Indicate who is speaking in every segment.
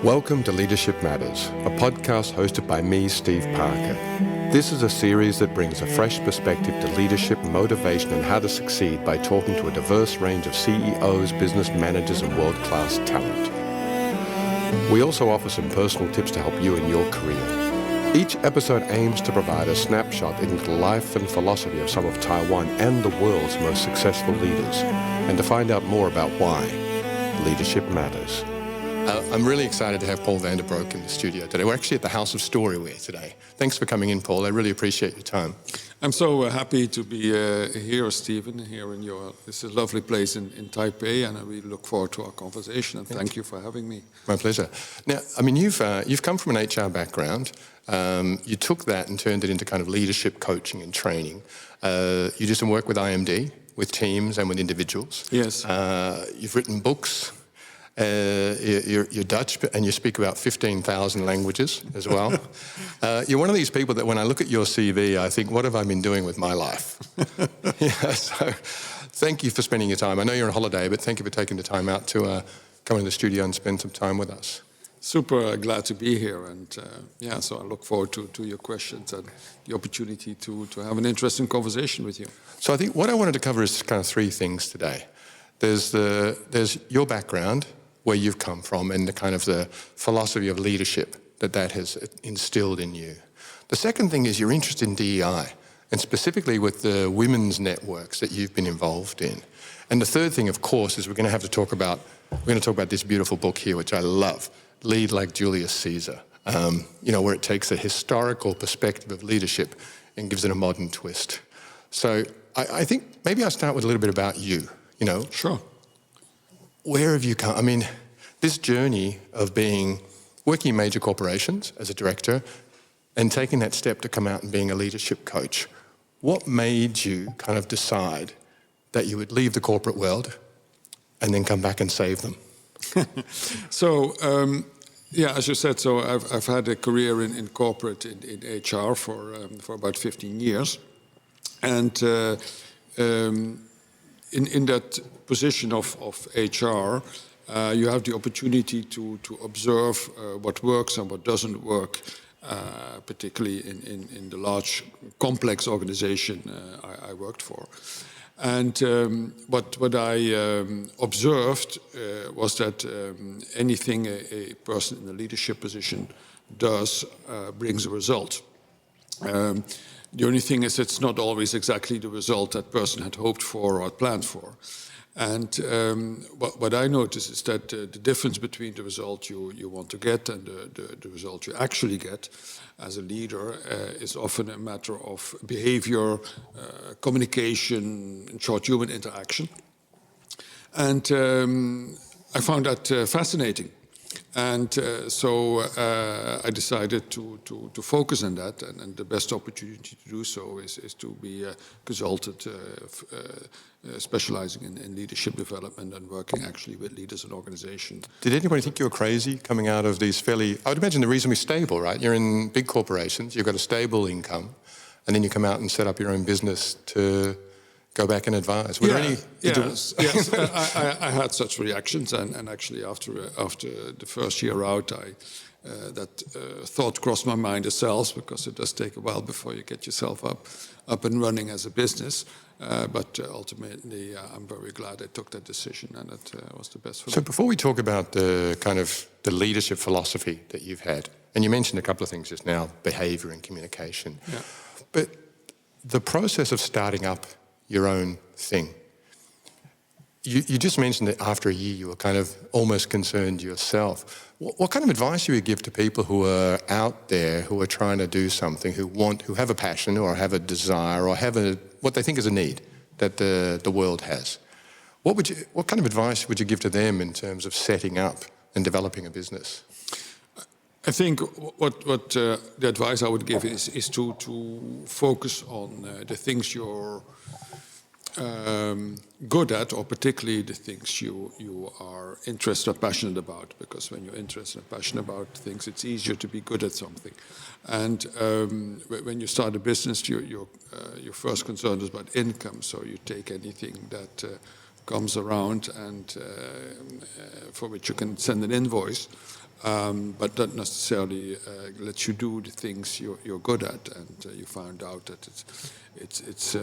Speaker 1: Welcome to Leadership Matters, a podcast hosted by me, Steve Parker. This is a series that brings a fresh perspective to leadership, motivation, and how to succeed by talking to a diverse range of CEOs, business managers, and world-class talent. We also offer some personal tips to help you in your career. Each episode aims to provide a snapshot into the life and philosophy of some of Taiwan and the world's most successful leaders, and to find out more about why leadership matters. I'm really excited to have Paul Vanderbroeck in the studio today. We're actually at the House of Storyware today. Thanks for coming in, Paul. I really appreciate your time.
Speaker 2: I'm so happy to be here, Stephen, here in this is a lovely place in Taipei, and I really look forward to our conversation, and thank you for having me.
Speaker 1: My pleasure. Now, I mean, you've come from an HR background. You took that and turned it into kind of leadership coaching and training. You do some work with IMD, with teams and with individuals.
Speaker 2: Yes.
Speaker 1: You've written books. You're Dutch, and you speak about 15,000 languages as well. You're one of these people that when I look at your CV, I think, what have I been doing with my life? So thank you for spending your time. I know you're on holiday, but thank you for taking the time out to come in the studio and spend some time with us.
Speaker 2: Super glad to be here, and so I look forward to your questions and the opportunity to have an interesting conversation with you.
Speaker 1: So I think what I wanted to cover is kind of three things today. There's your background, where you've come from, and the kind of the philosophy of leadership that has instilled in you. The second thing is your interest in DEI, and specifically with the women's networks that you've been involved in. And the third thing, of course, is we're going to talk about this beautiful book here, which I love, Lead Like Julius Caesar, where it takes a historical perspective of leadership and gives it a modern twist. So I think maybe I'll start with a little bit about you.
Speaker 2: Sure.
Speaker 1: Where have you come? I mean, this journey of working in major corporations as a director and taking that step to come out and being a leadership coach, what made you kind of decide that you would leave the corporate world and then come back and save them?
Speaker 2: So, as you said, so I've had a career in corporate, in HR for about 15 years. And in that position of HR, you have the opportunity to observe what works and what doesn't work, particularly in the large, complex organization I worked for. And what I observed was that anything a person in a leadership position does brings a result. The only thing is it's not always exactly the result that person had hoped for or had planned for. And what I notice is that the difference between the result you want to get and the result you actually get as a leader is often a matter of behavior, communication, in short, human interaction. And I found that fascinating. And so I decided to focus on that, and the best opportunity to do so is to be a consultant specializing in leadership development and working actually with leaders and organizations.
Speaker 1: Did anybody think you were crazy coming out of these I would imagine the reason we're stable, right? You're in big corporations, you've got a stable income, and then you come out and set up your own business to go back and advise. Were there any?
Speaker 2: Yes. I had such reactions, and actually after the first year out, that thought crossed my mind itself, because it does take a while before you get yourself up and running as a business. But ultimately, I'm very glad I took that decision, and it was the best for me.
Speaker 1: So before we talk about the kind of the leadership philosophy that you've had, and you mentioned a couple of things just now, behavior and communication, but the process of starting up your own thing. You just mentioned that after a year you were kind of almost concerned yourself. What kind of advice do you give to people who are out there, who are trying to do something, who have a passion or have a desire or have what they think is a need that the world has? What kind of advice would you give to them in terms of setting up and developing a business?
Speaker 2: I think what the advice I would give is to focus on the things you're good at, or particularly the things you are interested or passionate about, because when you're interested and passionate about things, it's easier to be good at something. And when you start a business, your first concern is about income, so you take anything that comes around and for which you can send an invoice. but not necessarily lets you do the things you're good at, and you find out that it's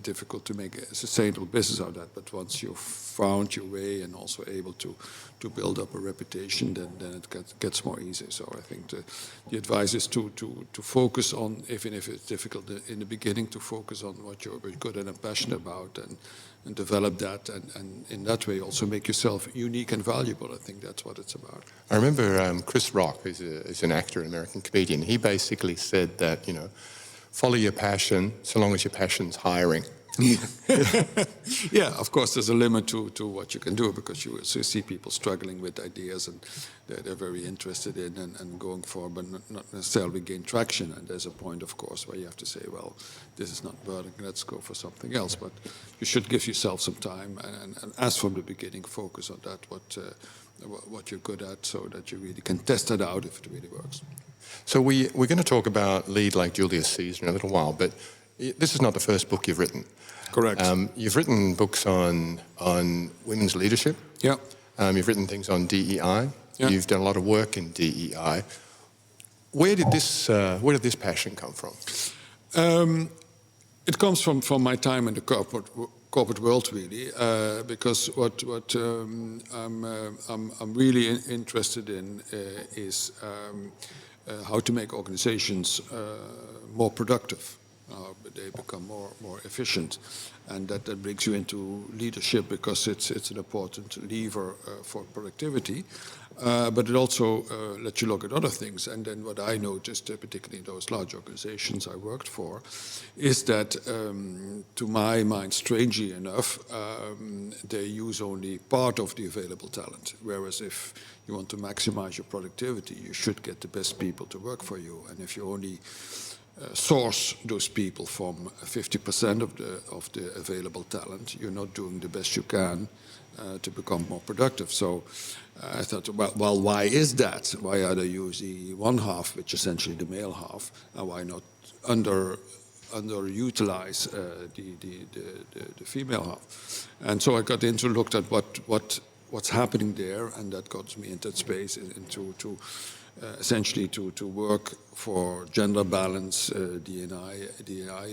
Speaker 2: difficult to make a sustainable business out of that. But once you've found your way and also able to build up a reputation, then it gets more easy. So I think the advice is to focus on, even if it's difficult in the beginning, to focus on what you're good and passionate about, and develop that, and in that way also make yourself unique and valuable. I think that's what it's about.
Speaker 1: I remember Chris Rock, who's an actor, an American comedian, he basically said that, follow your passion so long as your passion's hiring.
Speaker 2: Yeah, of course, there's a limit to what you can do, because you see people struggling with ideas, and they're very interested in and going for, but not necessarily gain traction. And there's a point, of course, where you have to say, well, this is not working, let's go for something else. But you should give yourself some time, and as from the beginning, focus on that, what you're good at, so that you really can test it out if it really works.
Speaker 1: So we're going to talk about lead like Julius Caesar in a little while, but this is not the first book you've written.
Speaker 2: Correct.
Speaker 1: You've written books on women's leadership.
Speaker 2: Yeah.
Speaker 1: You've written things on DEI.
Speaker 2: Yeah.
Speaker 1: You've done a lot of work in DEI. Where did this passion come from?
Speaker 2: It comes from my time in the corporate world, really, because what I'm really interested in is how to make organizations more productive. They become more efficient, and that brings you into leadership, because it's an important lever for productivity, but it also lets you look at other things. And then what I noticed, particularly in those large organizations I worked for, is that, to my mind, strangely enough, they use only part of the available talent, whereas if you want to maximize your productivity, you should get the best people to work for you. And if you only source those people from 50% of the available talent, you're not doing the best you can to become more productive. So I thought, well, why is that? Why are they using one half, which is essentially the male half, and why not underutilize the female half? And so I got looked at what's happening there, and that got me into that space, into essentially to work for gender balance, DEI,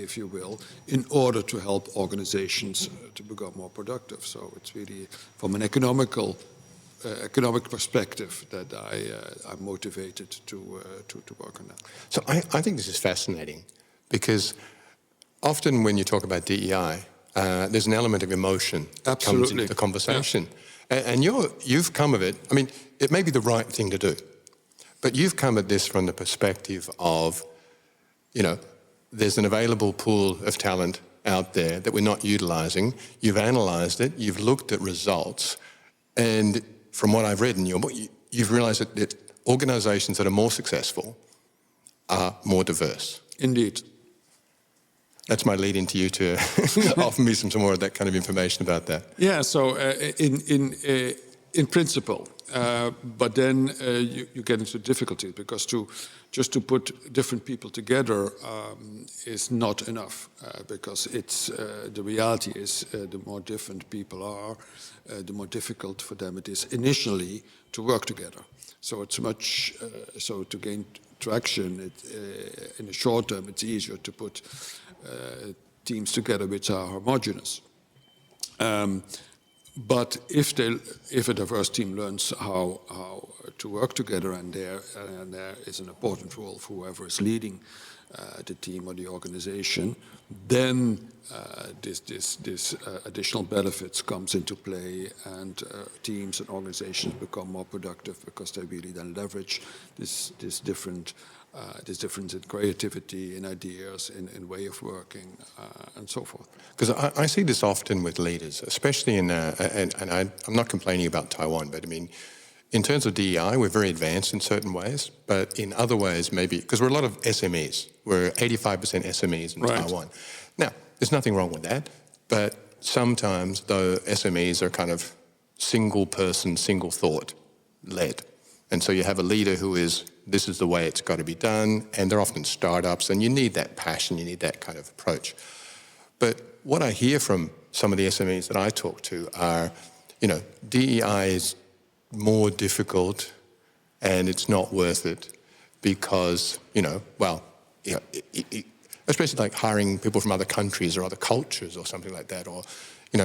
Speaker 2: if you will, in order to help organizations to become more productive. So it's really from an economic perspective that I'm motivated to work on that.
Speaker 1: So I think this is fascinating, because often when you talk about DEI, there's an element of emotion that comes into the conversation. Yeah. And you've come of it, I mean, it may be the right thing to do, but you've come at this from the perspective of, there's an available pool of talent out there that we're not utilizing. You've analyzed it, you've looked at results, and from what I've read in your book, you've realized that organizations that are more successful are more diverse.
Speaker 2: Indeed.
Speaker 1: That's my lead into you to offer me some more of that kind of information about that.
Speaker 2: Yeah, so in principle, but then you get into difficulties, because just to put different people together is not enough, because the reality is the more different people are, the more difficult for them it is initially to work together. So it's much so to gain traction in the short term. It's easier to put teams together which are homogeneous. But if a diverse team learns how to work together, and there is an important role for whoever is leading the team or the organization, then this additional benefits comes into play, and teams and organizations become more productive, because they really then leverage this difference in creativity, in ideas, in way of working, and so forth.
Speaker 1: Because I see this often with leaders, especially and I'm not complaining about Taiwan, but I mean, in terms of DEI, we're very advanced in certain ways, but in other ways, maybe, because we're a lot of SMEs. We're 85% SMEs in Taiwan. Now, there's nothing wrong with that, but sometimes the SMEs are kind of single person, single thought led. And so you have a leader who is, this is the way it's got to be done, and they're often startups, and you need that passion, you need that kind of approach. But what I hear from some of the SMEs that I talk to are, DEI is more difficult and it's not worth it because, especially like hiring people from other countries or other cultures or something like that, or,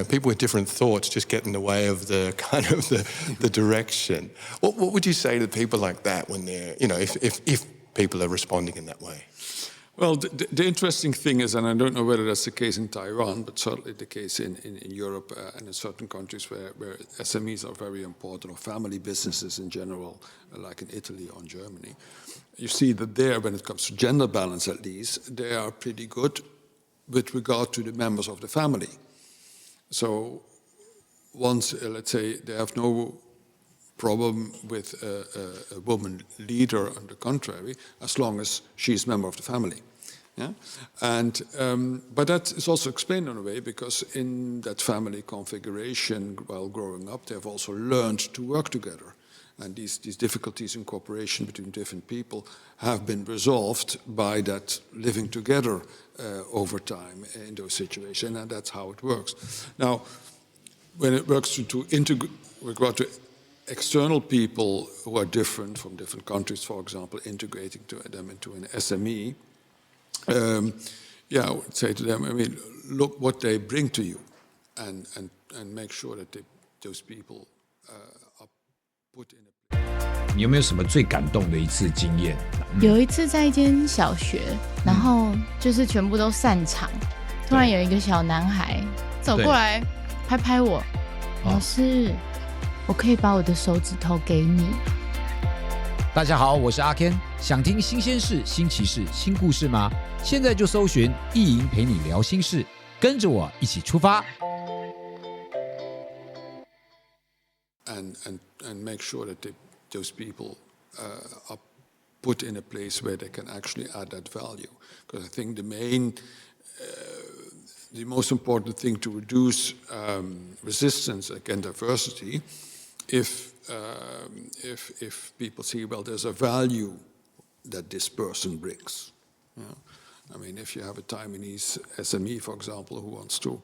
Speaker 1: people with different thoughts just get in the way of the kind of the direction. What would you say to people like that when they're, if people are responding in that way?
Speaker 2: Well, the interesting thing is, and I don't know whether that's the case in Taiwan, but certainly the case in Europe and in certain countries where SMEs are very important, or family businesses in general, like in Italy or in Germany. You see that there, when it comes to gender balance at least, they are pretty good with regard to the members of the family. So once, let's say, they have no problem with a woman leader, on the contrary, as long as she's a member of the family. Yeah? And, but that is also explained in a way because in that family configuration, while growing up, they've also learned to work together. And these difficulties in cooperation between different people have been resolved by that living together over time in those situations, and that's how it works. Now, when it works to external people who are different from different countries, for example, integrating them into an SME, I would say to them, look what they bring to you, and make sure that those people are put in a.
Speaker 3: 你有没有什么最感动的一次经验？
Speaker 4: 有一次在一间小学，然后就是全部都散场，突然有一个小男孩走过来拍拍我，老师，我可以把我的手指头给你。
Speaker 3: 大家好，我是阿 Ken， 想听新鲜事、新奇事、新故事吗？现在就搜寻一银陪你聊心事，跟着我一起出发。
Speaker 2: And make sure that those people are put in a place where they can actually add that value. Because I think the most important thing to reduce resistance against diversity, if people see, well, there's a value that this person brings. Yeah? If you have a Taiwanese SME, for example, who wants to,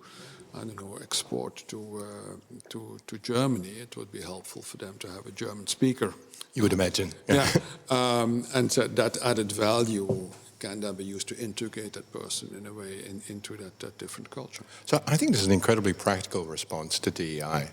Speaker 2: export to Germany, it would be helpful for them to have a German speaker.
Speaker 1: You would imagine.
Speaker 2: Yeah. And so that added value can then be used to integrate that person in a way into that different culture.
Speaker 1: So I think this is an incredibly practical response to DEI.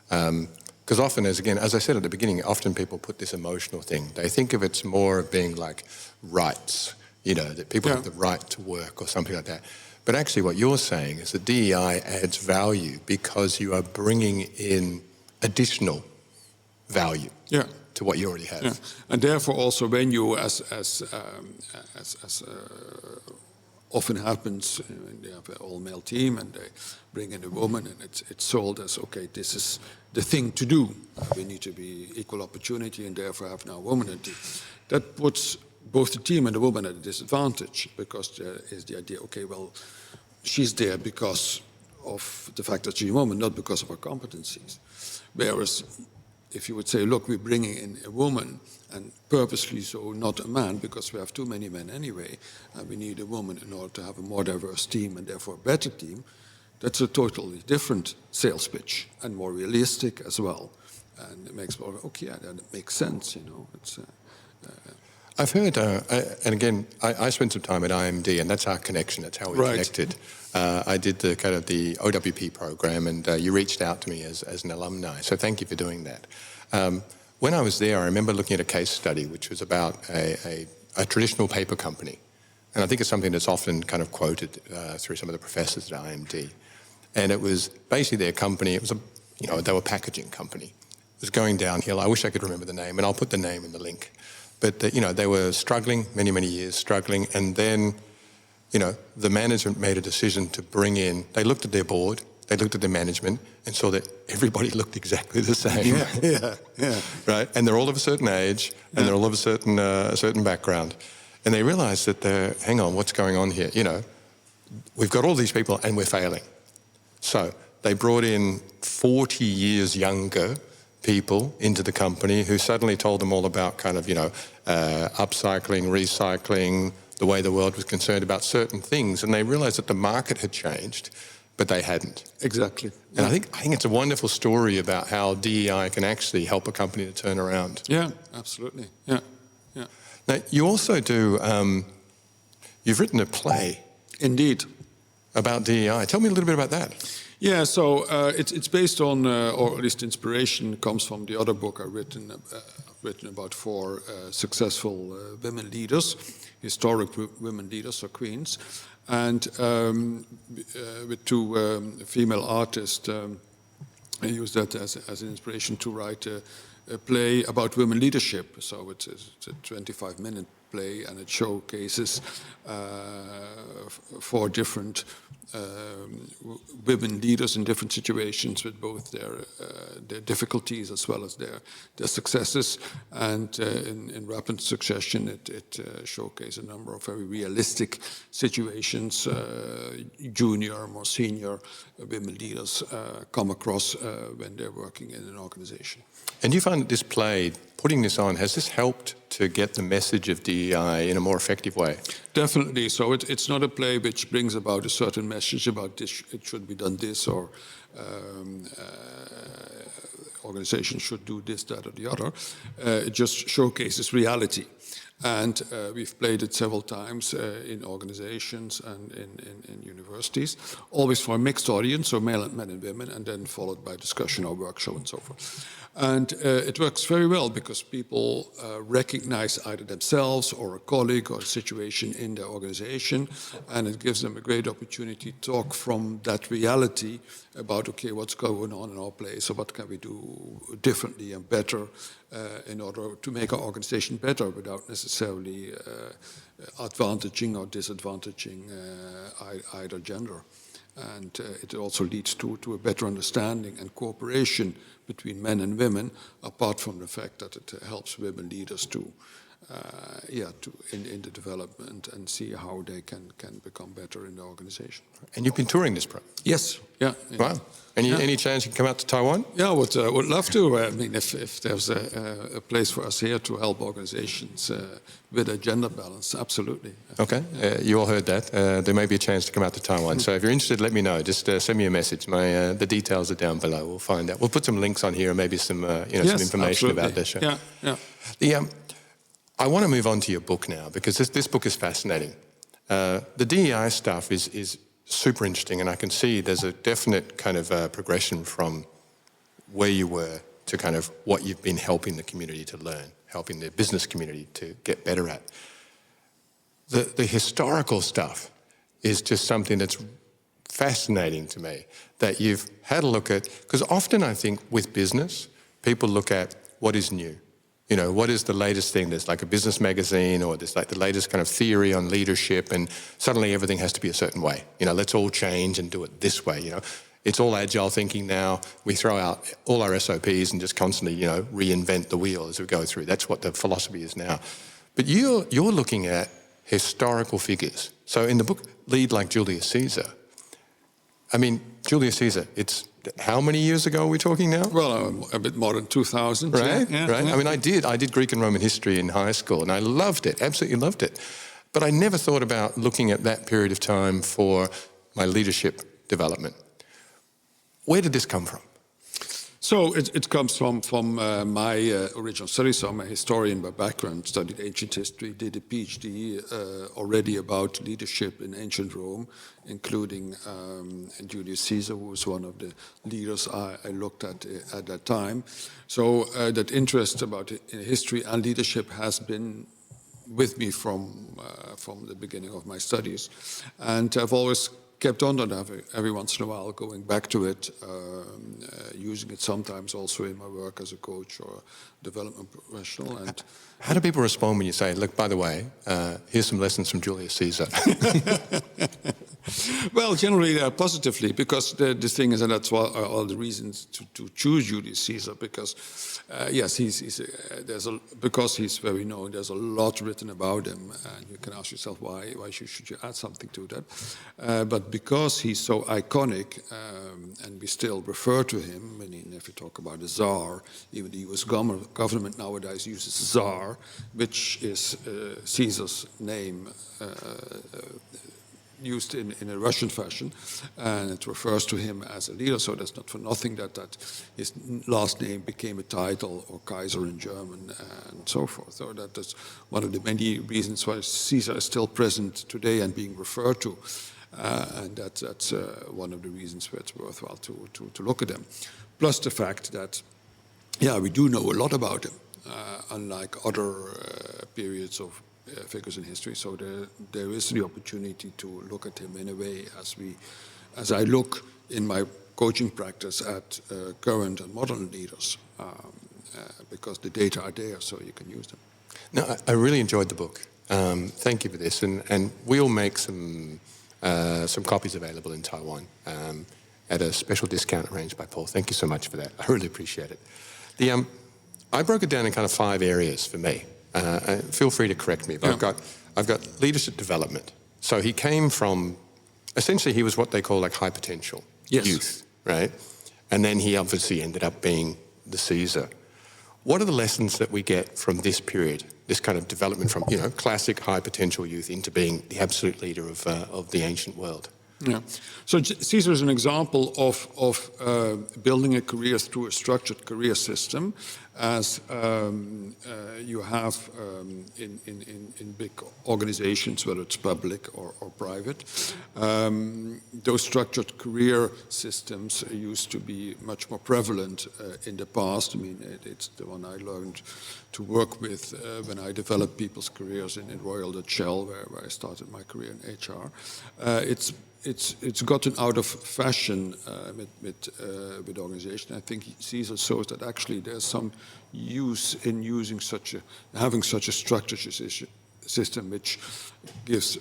Speaker 1: Because often, as I said at the beginning, often people put this emotional thing. They think of it's more of being like rights, that people have the right to work or something like that. But actually what you're saying is that DEI adds value because you are bringing in additional value to what you already have.
Speaker 2: Yeah. And therefore also when you, as often happens, they have an all-male team and they bring in a woman and it's sold as, okay, this is the thing to do. We need to be equal opportunity and therefore have now a woman in the team. That puts both the team and the woman at a disadvantage because there is the idea, okay, well, she's there because of the fact that she's a woman, not because of her competencies. Whereas if you would say, look, we're bringing in a woman, and purposely so not a man, because we have too many men anyway, and we need a woman in order to have a more diverse team and therefore a better team, that's a totally different sales pitch and more realistic as well. And it makes more, okay, yeah, that makes sense, It's,
Speaker 1: I've heard, and again, I spent some time at IMD, and that's our connection. That's how we connected. I did the kind of the OWP program, and you reached out to me as an alumni. So thank you for doing that. When I was there, I remember looking at a case study which was about a traditional paper company, and I think it's something that's often kind of quoted through some of the professors at IMD. And it was basically their company. It was they were a packaging company. It was going downhill. I wish I could remember the name, and I'll put the name in the link. But, they were struggling, many, many years struggling. And then, the management made a decision to bring in, they looked at their board, they looked at their management and saw that everybody looked exactly the same.
Speaker 2: Yeah.
Speaker 1: Right? And they're all of a certain age and they're all of a certain background. And they realized that, hang on, what's going on here? We've got all these people and we're failing. So they brought in 40 years younger people into the company who suddenly told them all about kind of, upcycling, recycling, the way the world was concerned about certain things. And they realized that the market had changed but they hadn't.
Speaker 2: Exactly.
Speaker 1: And I think it's a wonderful story about how DEI can actually help a company to turn around.
Speaker 2: Yeah, absolutely. Yeah.
Speaker 1: Now, you also do, you've written a play.
Speaker 2: Indeed.
Speaker 1: About DEI. Tell me a little bit about that.
Speaker 2: Yeah, so it's based on, or at least inspiration comes from the other book I've written about 4 successful women leaders, historic women leaders or queens, and with 2 female artists. I used that as an inspiration to write a play about women leadership. So it's a 25-minute play, and it showcases 4 different women leaders in different situations with both their difficulties as well as their successes. And in rapid succession, it showcases a number of very realistic situations junior, more senior women leaders come across when they're working in an organization.
Speaker 1: And you find that this play, putting this on, has this helped to get the message of DEI in a more effective way?
Speaker 2: Definitely. So it's not a play which brings about a certain message about this, it should be done this, or organizations should do this, that, or the other. It just showcases reality. And we've played it several times in organizations and in universities, always for a mixed audience, so men and women, and then followed by discussion or workshop and so forth. And it works very well because people recognize either themselves or a colleague or a situation in their organization, and it gives them a great opportunity to talk from that reality about, okay, what's going on in our place, or what can we do differently and better in order to make our organization better without necessarily advantaging or disadvantaging either gender. And it also leads to a better understanding and cooperation between men and women, apart from the fact that it helps women leaders to in the development and see how they can become better in the organization.
Speaker 1: And you've been touring this program?
Speaker 2: Yes. Yeah.
Speaker 1: Wow. Any chance you can come out to Taiwan?
Speaker 2: Yeah, would love to. I mean, if there's a place for us here to help organizations with a gender balance, absolutely.
Speaker 1: Okay, you all heard that. There may be a chance to come out to Taiwan. So if you're interested, let me know. Just send me a message. The details are down below. We'll find out. We'll put some links on here and maybe some some information
Speaker 2: absolutely.
Speaker 1: about this show.
Speaker 2: Yeah.
Speaker 1: I want to move on to your book now because this book is fascinating. The DEI stuff is super interesting, and I can see there's a definite kind of progression from where you were to kind of what you've been helping the community to learn, helping the business community to get better at. The historical stuff is just something that's fascinating to me, that you've had a look at, because often I think with business, people look at what is new. You know, what is the latest thing? There's like a business magazine or there's like the latest kind of theory on leadership, and suddenly everything has to be a certain way. You know, let's all change and do it this way, you know. It's all agile thinking now. We throw out all our SOPs and just constantly, reinvent the wheel as we go through. That's what the philosophy is now. But you're looking at historical figures. So in the book, Lead Like Julius Caesar. I mean, Julius Caesar, it's how many years ago are we talking now?
Speaker 2: Well, a bit more than 2,000.
Speaker 1: Right,
Speaker 2: yeah,
Speaker 1: right.
Speaker 2: Yeah.
Speaker 1: I mean, I did Greek and Roman history in high school, and I loved it, absolutely loved it. But I never thought about looking at that period of time for my leadership development. Where did this come from?
Speaker 2: So it comes from my original studies. So I'm a historian by background, studied ancient history, did a PhD already about leadership in ancient Rome, including Julius Caesar, who was one of the leaders I looked at that time. So that interest about history and leadership has been with me from the beginning of my studies. And I've always kept on that every once in a while, going back to it, using it sometimes also in my work as a coach or development professional. And
Speaker 1: how do people respond when you say, look, by the way, here's some lessons from Julius Caesar?
Speaker 2: Well, generally positively, because the thing is, and that's why all the reasons to choose Julius Caesar, because yes, because he's very known. There's a lot written about him, and you can ask yourself why should you add something to that? But because he's so iconic, and we still refer to him. I mean, if you talk about the Tsar, even the U.S. government nowadays uses Tsar, which is Caesar's name. used in a Russian fashion, and it refers to him as a leader. So that's not for nothing that his last name became a title, or Kaiser in German, and so forth. So that is one of the many reasons why Caesar is still present today and being referred to, and that's one of the reasons where it's worthwhile to look at him. Plus the fact that, we do know a lot about him, unlike other periods of figures in history. So there is the opportunity to look at him in a way as I look in my coaching practice at current and modern leaders, because the data are there, so you can use them.
Speaker 1: No, I really enjoyed the book. Thank you for this, and we'll make some copies available in Taiwan at a special discount arranged by Paul. Thank you so much for that. I really appreciate it. I broke it down in kind of 5 areas for me. Feel free to correct me, but I've got leadership development. So he came from, essentially he was what they call like high potential youth, right? And then he obviously ended up being the Caesar. What are the lessons that we get from this period, this kind of development from, classic high potential youth into being the absolute leader of the ancient world?
Speaker 2: Yeah. So Caesar is an example of building a career through a structured career system, as you have in big organizations, whether it's public or private. Those structured career systems used to be much more prevalent in the past. I mean, it's the one I learned to work with when I developed people's careers in Royal Dutch Shell, where I started my career in HR. It's gotten out of fashion with organization. I think Caesar shows that actually there's some use in having such a structured system, which gives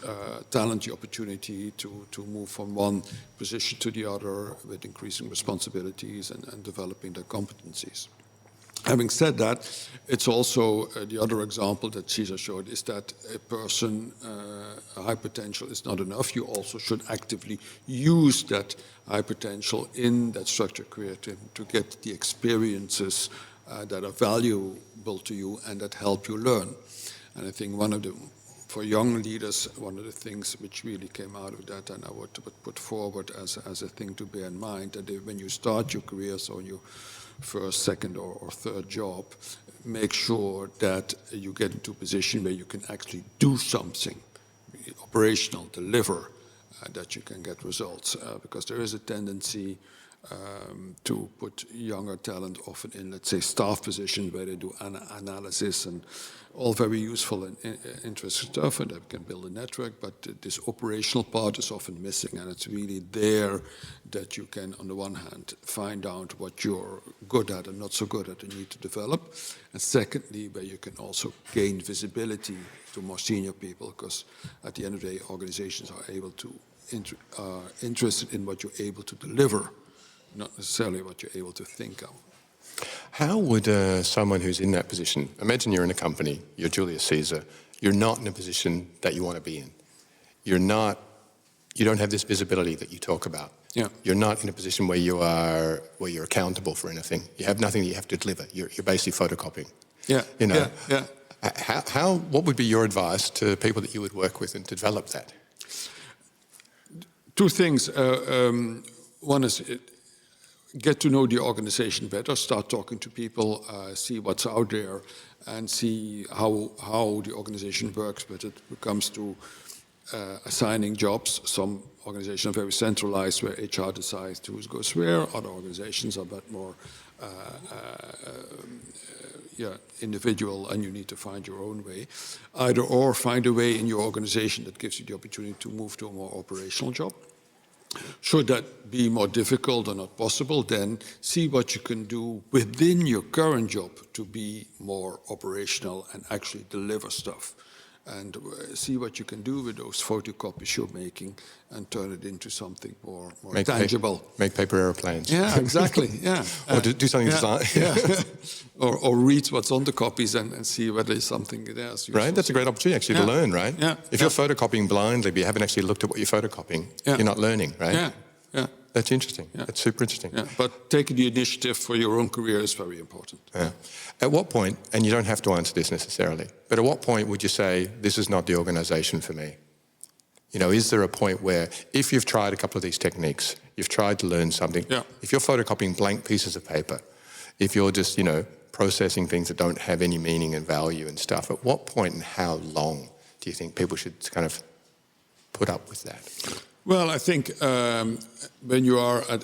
Speaker 2: talent the opportunity to move from one position to the other with increasing responsibilities and developing their competencies. Having said that, it's also the other example that Caesar showed is that a person, a high potential is not enough. You also should actively use that high potential in that structured career to get the experiences that are valuable to you and that help you learn. And I think for young leaders, one of the things which really came out of that, and I would put forward as a thing to bear in mind, that when you start your career, so you first, second, or third job, make sure that you get into a position where you can actually do something operational, deliver, that you can get results. Because there is a tendency to put younger talent often in, let's say, staff positions where they do analysis and all very useful and interesting stuff, and they can build a network, but this operational part is often missing, and it's really there that you can, on the one hand, find out what you're good at and not so good at and need to develop, and secondly, where you can also gain visibility to more senior people, because at the end of the day, organizations are able to are interested in what you're able to deliver, not necessarily what you're able to think of.
Speaker 1: How would someone who's in that position, imagine you're in a company, you're Julius Caesar, you're not in a position that you want to be in. You don't have this visibility that you talk about.
Speaker 2: Yeah.
Speaker 1: You're not in a position where you're accountable for anything. You have nothing that you have to deliver. You're basically photocopying.
Speaker 2: Yeah.
Speaker 1: Yeah. What would be your advice to people that you would work with and to develop that?
Speaker 2: Two things. One is get to know the organization better, start talking to people, see what's out there, and see how the organization works when it comes to assigning jobs. Some organizations are very centralized, where HR decides who goes where. Other organizations are a bit more individual, and you need to find your own way. Either or, find a way in your organization that gives you the opportunity to move to a more operational job. Should that be more difficult or not possible, then see what you can do within your current job to be more operational and actually deliver stuff. And see what you can do with those photocopies you're making and turn it into something more tangible.
Speaker 1: Make paper airplanes.
Speaker 2: Yeah, exactly. Yeah.
Speaker 1: Or do something design.
Speaker 2: Yeah. or read what's on the copies and see whether there's something there.
Speaker 1: Right, that's a great opportunity actually to learn, right?
Speaker 2: Yeah.
Speaker 1: If you're photocopying blindly, but you haven't actually looked at what you're photocopying, you're not learning, right?
Speaker 2: Yeah. Yeah.
Speaker 1: That's interesting.
Speaker 2: Yeah.
Speaker 1: That's super interesting.
Speaker 2: Yeah. But taking the initiative for your own career is very important.
Speaker 1: Yeah. At what point, and you don't have to answer this necessarily, but at what point would you say, this is not the organization for me? Is there a point where if you've tried a couple of these techniques, you've tried to learn something, if you're photocopying blank pieces of paper, if you're just, processing things that don't have any meaning and value and stuff, at what point and how long do you think people should kind of put up with that?
Speaker 2: Well, I think when you are at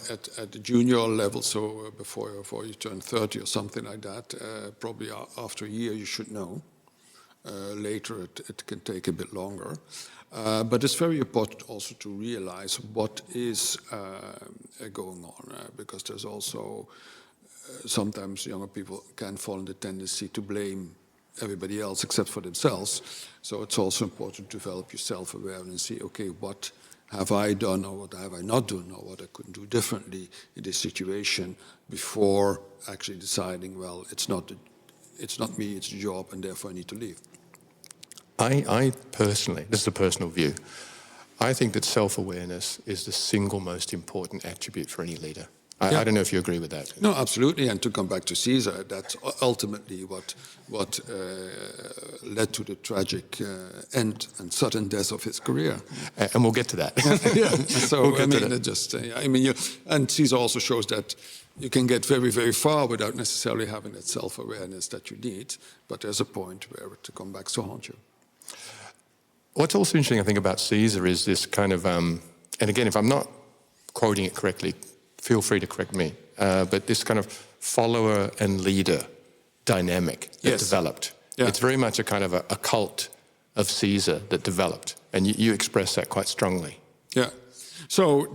Speaker 2: the junior level, so before you turn 30 or something like that, probably after a year you should know. Later it can take a bit longer. But it's very important also to realize what is going on, because there's also sometimes younger people can fall in the tendency to blame everybody else except for themselves. So it's also important to develop your self-awareness and see, okay, what have I done or what have I not done or what I could do differently in this situation before actually deciding, well, it's not me, it's the job, and therefore I need to leave.
Speaker 1: I personally, this is a personal view, I think that self-awareness is the single most important attribute for any leader. I don't know if you agree with that.
Speaker 2: No, absolutely. And to come back to Caesar, that's ultimately what led to the tragic end and sudden death of his career.
Speaker 1: And we'll get to that.
Speaker 2: So and Caesar also shows that you can get very, very far without necessarily having that self-awareness that you need. But there's a point where to come back to haunt you.
Speaker 1: What's also interesting, I think, about Caesar is this kind of, and again, if I'm not quoting it correctly, feel free to correct me, but this kind of follower and leader dynamic that developed. Yeah. It's very much a kind of a cult of Caesar that developed, and you express that quite strongly.
Speaker 2: Yeah. So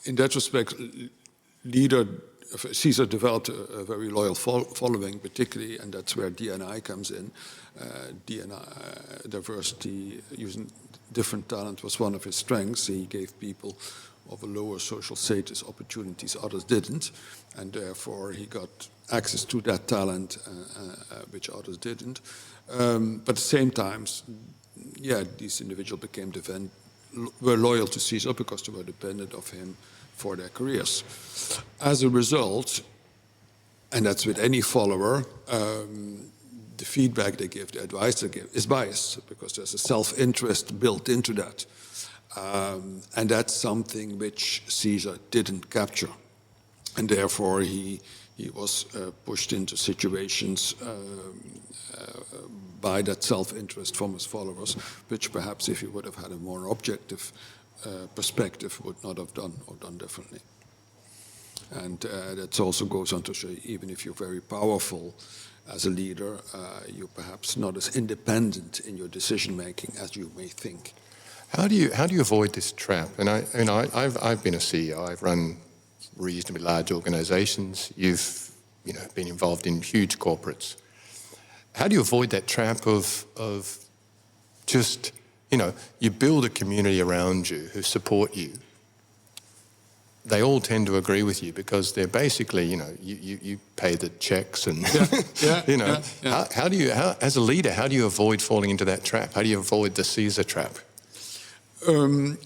Speaker 2: in that respect, Caesar developed a very loyal following, particularly, and that's where D&I comes in. Diversity, using different talent was one of his strengths. He gave people of a lower social status opportunities others didn't, and therefore he got access to that talent which others didn't. But at the same time, these individuals were loyal to Caesar because they were dependent of him for their careers. As a result, and that's with any follower, the feedback they give, the advice they give is biased because there's a self-interest built into that. And that's something which Caesar didn't capture. And therefore he was pushed into situations by that self-interest from his followers, which perhaps if he would have had a more objective perspective would not have done or done differently. And that also goes on to show even if you're very powerful as a leader, you're perhaps not as independent in your decision-making as you may think.
Speaker 1: How do you avoid this trap? And I've been a CEO. I've run reasonably large organizations. You've been involved in huge corporates. How do you avoid that trap of just you build a community around you who support you? They all tend to agree with you because they're basically you pay the checks and How do you as a leader, how do you avoid falling into that trap? How do you avoid the Caesar trap?
Speaker 2: To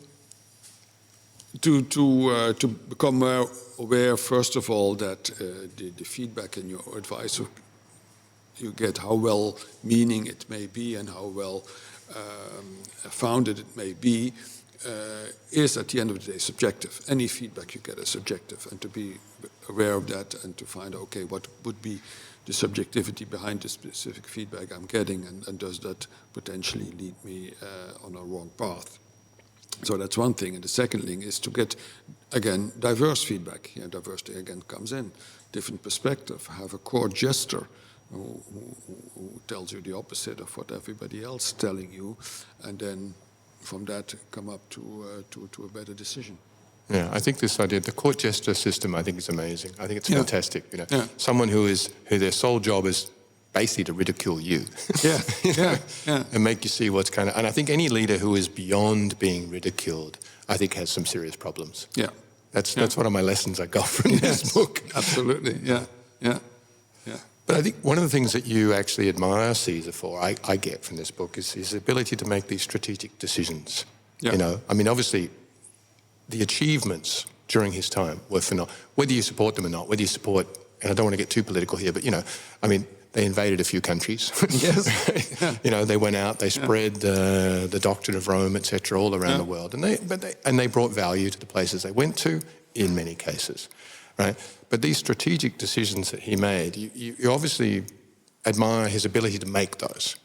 Speaker 2: become aware, first of all, that the feedback and your advice you get, how well meaning it may be and how well founded it may be, is at the end of the day subjective. Any feedback you get is subjective, and to be aware of that and to find, okay, what would be the subjectivity behind the specific feedback I'm getting, and does that potentially lead me on a wrong path? So that's one thing. And the second thing is to get, again, diverse feedback. Diversity, again, comes in. Different perspective. Have a core jester who tells you the opposite of what everybody else is telling you. And then from that, come up to a better decision.
Speaker 1: Yeah, I think this idea, the court jester system, I think is amazing. I think it's fantastic. Someone who their sole job is basically to ridicule you. And make you see what's kind of... And I think any leader who is beyond being ridiculed, I think has some serious problems. That's one of my lessons I got from this book.
Speaker 2: Absolutely, yeah.
Speaker 1: But I think one of the things that you actually admire Caesar for, I get from this book, is his ability to make these strategic decisions. Obviously, the achievements during his time were phenomenal. Whether you support them or not, whether you support... And I don't want to get too political here, but, they invaded a few countries.
Speaker 2: Yes.
Speaker 1: They went out, they spread the doctrine of Rome, etc., all around the world, and they brought value to the places they went to in many cases, right? But these strategic decisions that he made, you obviously admire his ability to make those.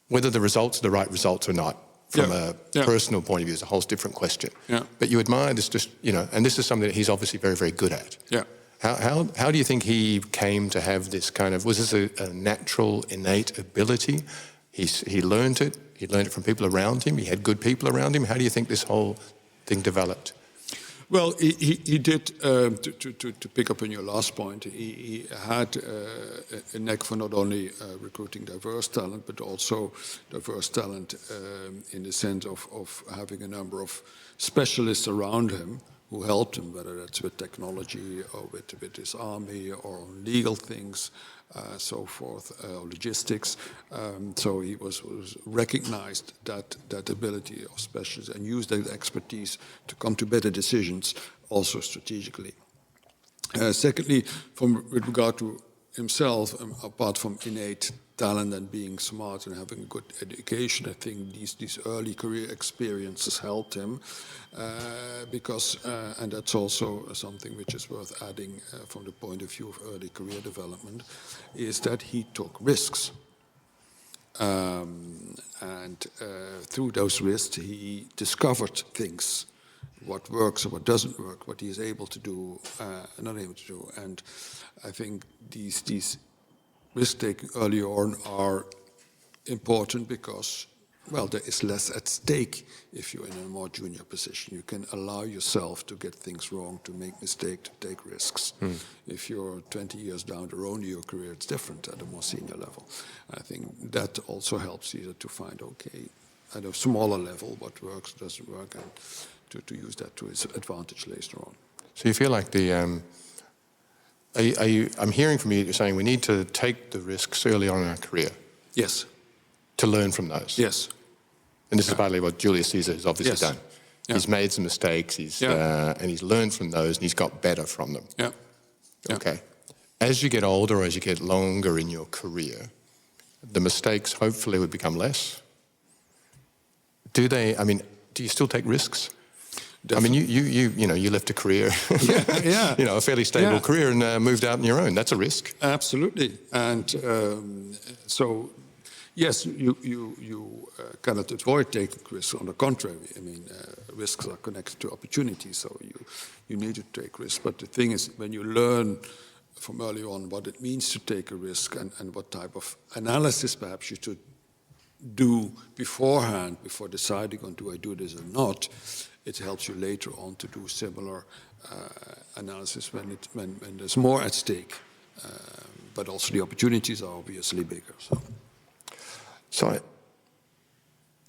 Speaker 1: Whether the results are the right results or not, from a personal point of view, is a whole different question. Yeah. But you admire this, and this is something that he's obviously very, very good at.
Speaker 2: Yeah.
Speaker 1: How do you think he came to have this kind of, was this a natural, innate ability? He learned it. He learned it from people around him. He had good people around him. How do you think this whole thing developed?
Speaker 2: Well, he did, to pick up on your last point, he had a knack for not only recruiting diverse talent, but also diverse talent in the sense of having a number of specialists around him who helped him, whether that's with technology or with his army or legal things, so forth, logistics. So he was recognized that ability of specialists and used that expertise to come to better decisions, also strategically. Secondly, with regard to himself, apart from innate talent and being smart and having a good education, I think these early career experiences helped him because, and that's also something which is worth adding from the point of view of early career development, is that he took risks. And through those risks, he discovered things, what works and what doesn't work, what he is able to do, not able to do. And I think these risk-taking early on are important because, well, there is less at stake if you're in a more junior position. You can allow yourself to get things wrong, to make mistakes, to take risks. If you're 20 years down the road in your career, it's different at a more senior level. I think that also helps you to find, okay, at a smaller level, what works, doesn't work, and to use that to its advantage later on.
Speaker 1: So you feel like I'm hearing from you, you're saying we need to take the risks early on in our career.
Speaker 2: Yes.
Speaker 1: To learn from those.
Speaker 2: Yes.
Speaker 1: And this is partly what Julius Caesar has obviously done. Yeah. He's made some mistakes, and he's learned from those, and he's got better from them.
Speaker 2: Yeah.
Speaker 1: Okay. As you get older, as you get longer in your career, the mistakes hopefully would become less. Do you still take risks? Definitely. I mean, you left a career, a fairly stable career, and moved out on your own. That's a risk.
Speaker 2: Absolutely, and so yes, you cannot avoid taking risks. On the contrary, I mean, risks are connected to opportunities, so you need to take risks. But the thing is, when you learn from early on what it means to take a risk and what type of analysis perhaps you should do beforehand before deciding on do I do this or not, it helps you later on to do similar analysis when there's more at stake. But also the opportunities are obviously bigger.
Speaker 1: So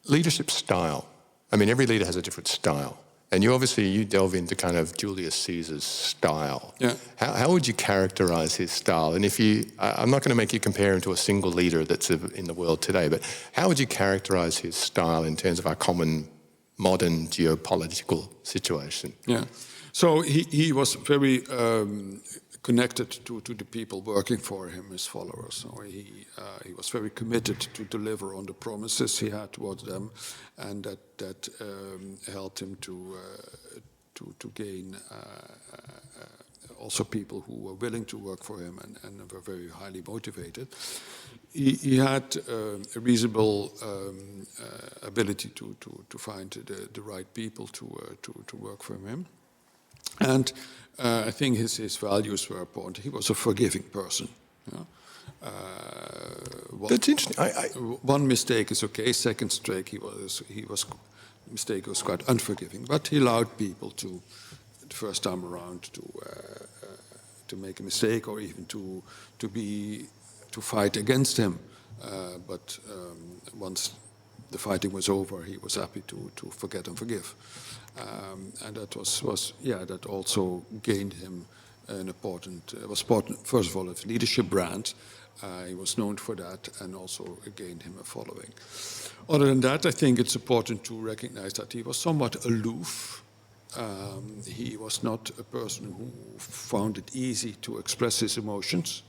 Speaker 1: leadership style. I mean, every leader has a different style. And you delve into kind of Julius Caesar's style. Yeah. How would you characterize his style? And I'm not going to make you compare him to a single leader that's in the world today, but how would you characterize his style in terms of our common modern geopolitical situation?
Speaker 2: Yeah. So he was very connected to the people working for him, his followers. So he was very committed to deliver on the promises he had towards them, and that helped him to gain also people who were willing to work for him and were very highly motivated. He had a reasonable ability to find the right people to work for him. And I think his values were important. He was a forgiving person.
Speaker 1: That's interesting.
Speaker 2: One mistake is okay. Second mistake, mistake was quite unforgiving. But he allowed people to, the first time around, to make a mistake or even to fight against him. But once the fighting was over, he was happy to forget and forgive. And that that also gained him an important, first of all, his leadership brand. He was known for that, and also gained him a following. Other than that, I think it's important to recognize that he was somewhat aloof. He was not a person who found it easy to express his emotions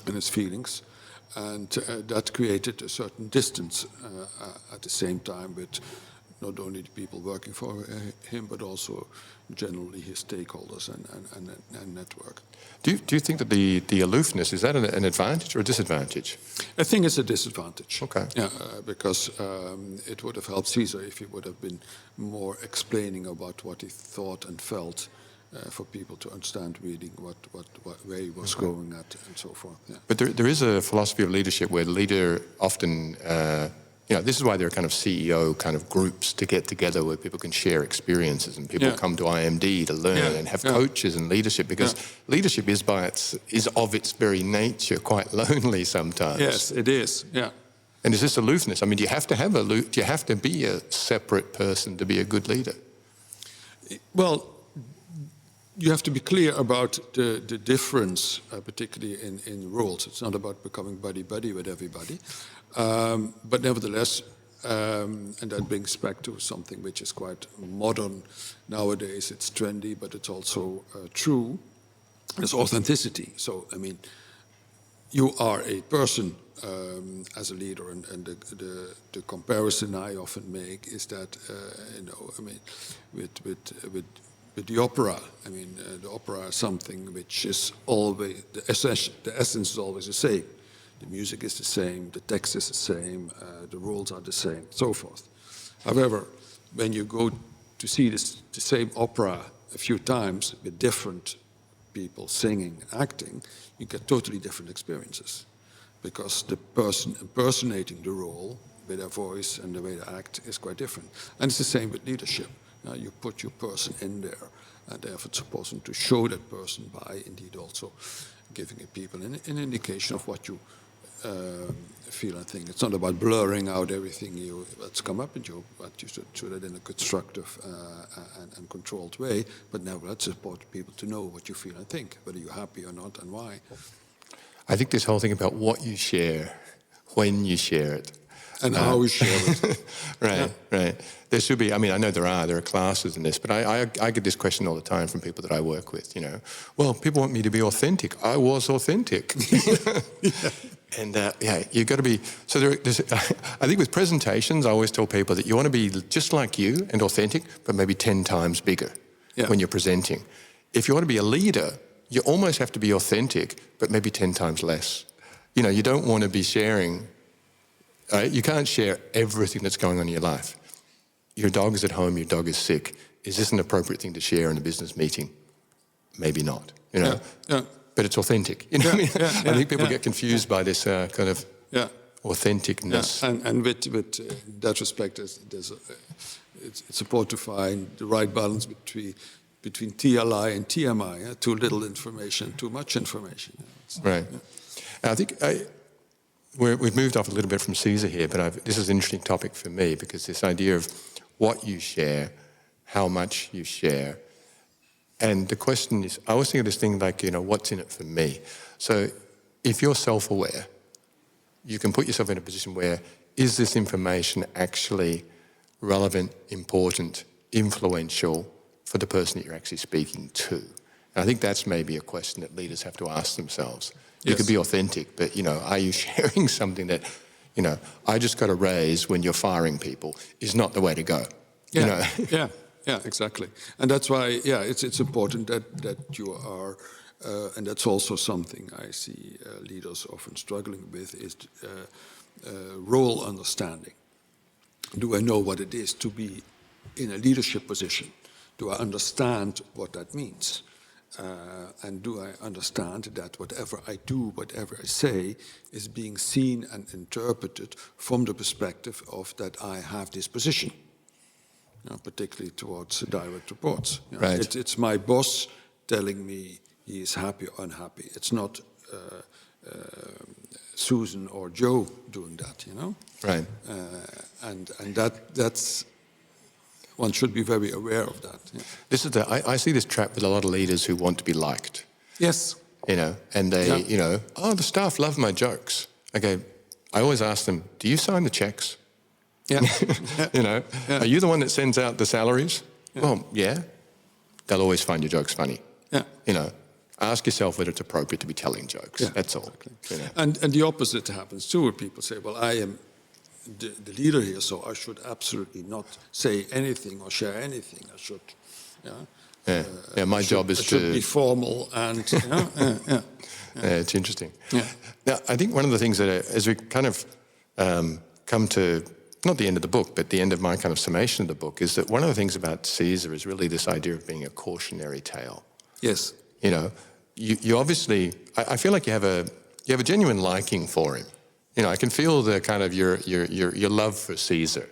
Speaker 2: and his feelings. And that created a certain distance at the same time with not only the people working for him, but also generally his stakeholders and network.
Speaker 1: Do you think that the aloofness, is that an advantage or a disadvantage?
Speaker 2: I think it's a disadvantage.
Speaker 1: Okay.
Speaker 2: Yeah, because it would have helped Caesar if he would have been more explaining about what he thought and felt for people to understand reading where he was going at and so forth. Yeah.
Speaker 1: But there is a philosophy of leadership where the leader often, this is why there are kind of CEO kind of groups to get together where people can share experiences and people come to IMD to learn and have coaches and leadership, because leadership is of its very nature quite lonely sometimes.
Speaker 2: Yes, it is. Yeah.
Speaker 1: And is this aloofness? I mean, do you have to be a separate person to be a good leader?
Speaker 2: Well, you have to be clear about the difference, particularly in roles. It's not about becoming buddy-buddy with everybody. But nevertheless, and that brings back to something which is quite modern nowadays. It's trendy, but it's also true. There's authenticity. So, I mean, you are a person as a leader, and the comparison I often make is that, with the opera, the opera is something which is always, the essence is always the same. The music is the same, the text is the same, the rules are the same, so forth. However, when you go to see the same opera a few times with different people singing, acting, you get totally different experiences. Because the person impersonating the role with their voice and the way they act is quite different. And it's the same with leadership. You put your person in there, and therefore it's important to show that person by indeed also giving people an indication of what you feel and think. It's not about blurring out everything that's come up in you, but you should do that in a constructive and controlled way. But nevertheless, support people to know what you feel and think, whether you're happy or not, and why.
Speaker 1: I think this whole thing about what you share, when you share it,
Speaker 2: and how we share it.
Speaker 1: Right. There should be, I know there are classes in this, but I get this question all the time from people that I work with, well, people want me to be authentic. I was authentic. And you've got to be, so I think with presentations, I always tell people that you want to be just like you and authentic, but maybe 10 times bigger when you're presenting. If you want to be a leader, you almost have to be authentic, but maybe 10 times less. You don't want to be sharing. You can't share everything that's going on in your life. Your dog is at home, your dog is sick. Is this an appropriate thing to share in a business meeting? Maybe not, But it's authentic. I think people get confused by this kind of authenticness.
Speaker 2: Yeah. And with that respect, it's important to find the right balance between TLI and TMI, too little information, too much information.
Speaker 1: Right. I think we've moved off a little bit from Caesar here, but this is an interesting topic for me, because this idea of what you share, how much you share. And the question is, I always think of this thing like, what's in it for me? So if you're self-aware, you can put yourself in a position where, is this information actually relevant, important, influential for the person that you're actually speaking to? And I think that's maybe a question that leaders have to ask themselves. You could be authentic, but, are you sharing something that, I just got a raise when you're firing people is not the way to go.
Speaker 2: Yeah, exactly. And that's why, it's important that you are, and that's also something I see leaders often struggling with, is role understanding. Do I know what it is to be in a leadership position? Do I understand what that means? And do I understand that whatever I do, whatever I say, is being seen and interpreted from the perspective of that I have this position, particularly towards direct reports.
Speaker 1: Right.
Speaker 2: It's my boss telling me he is happy or unhappy. It's not Susan or Joe doing that,
Speaker 1: Right.
Speaker 2: And that's... One should be very aware of that. Yeah.
Speaker 1: This is I see this trap with a lot of leaders who want to be liked.
Speaker 2: Yes.
Speaker 1: And they, the staff love my jokes. Okay, I always ask them, do you sign the checks?
Speaker 2: Yeah.
Speaker 1: Are you the one that sends out the salaries? Yeah. Well, yeah. They'll always find your jokes funny.
Speaker 2: Yeah.
Speaker 1: Ask yourself whether it's appropriate to be telling jokes.
Speaker 2: Yeah,
Speaker 1: That's all.
Speaker 2: exactly.
Speaker 1: You know?
Speaker 2: And the opposite happens too. People say, well, I am the leader here, so I should absolutely not say anything or share anything. I should,
Speaker 1: My job is
Speaker 2: to be formal and,
Speaker 1: it's interesting.
Speaker 2: Yeah.
Speaker 1: Now, I think one of the things that, as we kind of come to, not the end of the book, but the end of my kind of summation of the book, is that one of the things about Caesar is really this idea of being a cautionary tale.
Speaker 2: Yes.
Speaker 1: You know, you obviously, I feel like you have a genuine liking for him. You know, I can feel the kind of your love for Caesar.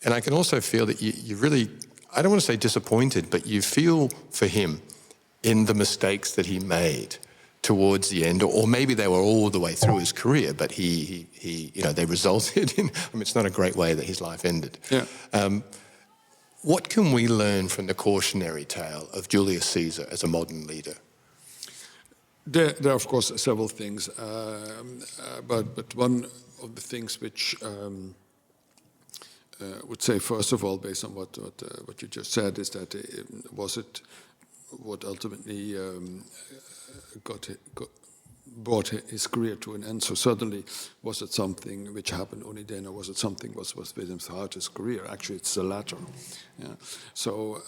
Speaker 1: And I can also feel that you really, I don't want to say disappointed, but you feel for him in the mistakes that he made towards the end, or maybe they were all the way through his career, but he they resulted in, it's not a great way that his life ended.
Speaker 2: Yeah.
Speaker 1: What can we learn from the cautionary tale of Julius Caesar as a modern leader?
Speaker 2: There are, of course, several things, but one of the things which would say, first of all, based on what you just said, is that what ultimately brought his career to an end. So suddenly, was it something which happened only then, or was it something was with him throughout his career? Actually, it's the latter. Yeah. So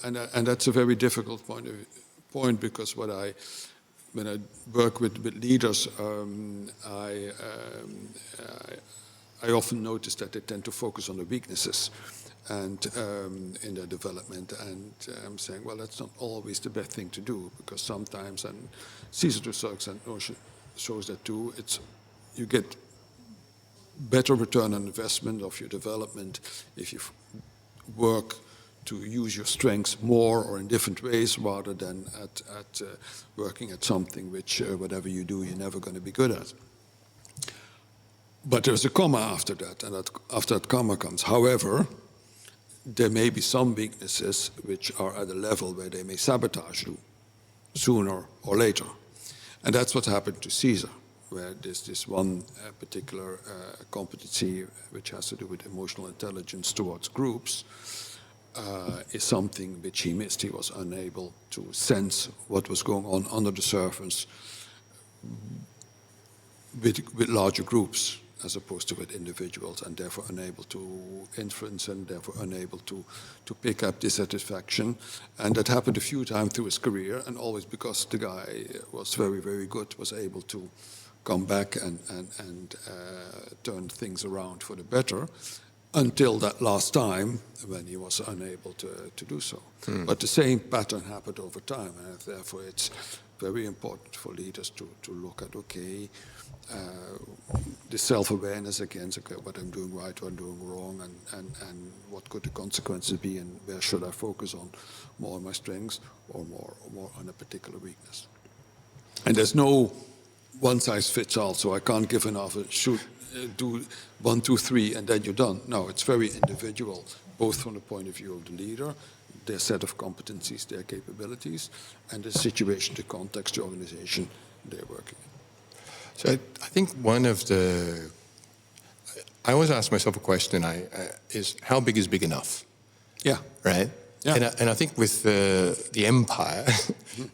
Speaker 2: that's a very difficult point, because when I work with leaders, I often notice that they tend to focus on the weaknesses and in their development, and I'm saying, well, that's not always the best thing to do, because sometimes, and Caesar to some extent shows that too, you get better return on investment of your development if you work to use your strengths more or in different ways, rather than at working at something which, whatever you do, you're never going to be good at. But there's a comma after that, and after that comma comes, however, there may be some weaknesses which are at a level where they may sabotage you sooner or later. And that's what happened to Caesar, where there's this one particular competency which has to do with emotional intelligence towards groups, is something which he missed. He was unable to sense what was going on under the surface with larger groups, as opposed to with individuals, and therefore unable to influence, and therefore unable to pick up dissatisfaction. And that happened a few times through his career, and always because the guy was very, very good, was able to come back and turn things around for the better, until that last time when he was unable to do so. But the same pattern happened over time, and therefore it's very important for leaders to look at, the self-awareness against, what I'm doing right, what I'm doing wrong, and what could the consequences be, and where should I focus on more on my strengths or more on a particular weakness. And there's no one-size-fits-all, so I can't give an offer, do 1, 2, 3, and then you're done. No, it's very individual, both from the point of view of the leader, their set of competencies, their capabilities, and the situation, the context, the organization they're working in.
Speaker 1: So I think one of I always ask myself a question, is how big is big enough?
Speaker 2: Yeah.
Speaker 1: Right?
Speaker 2: Yeah.
Speaker 1: And I think with the empire,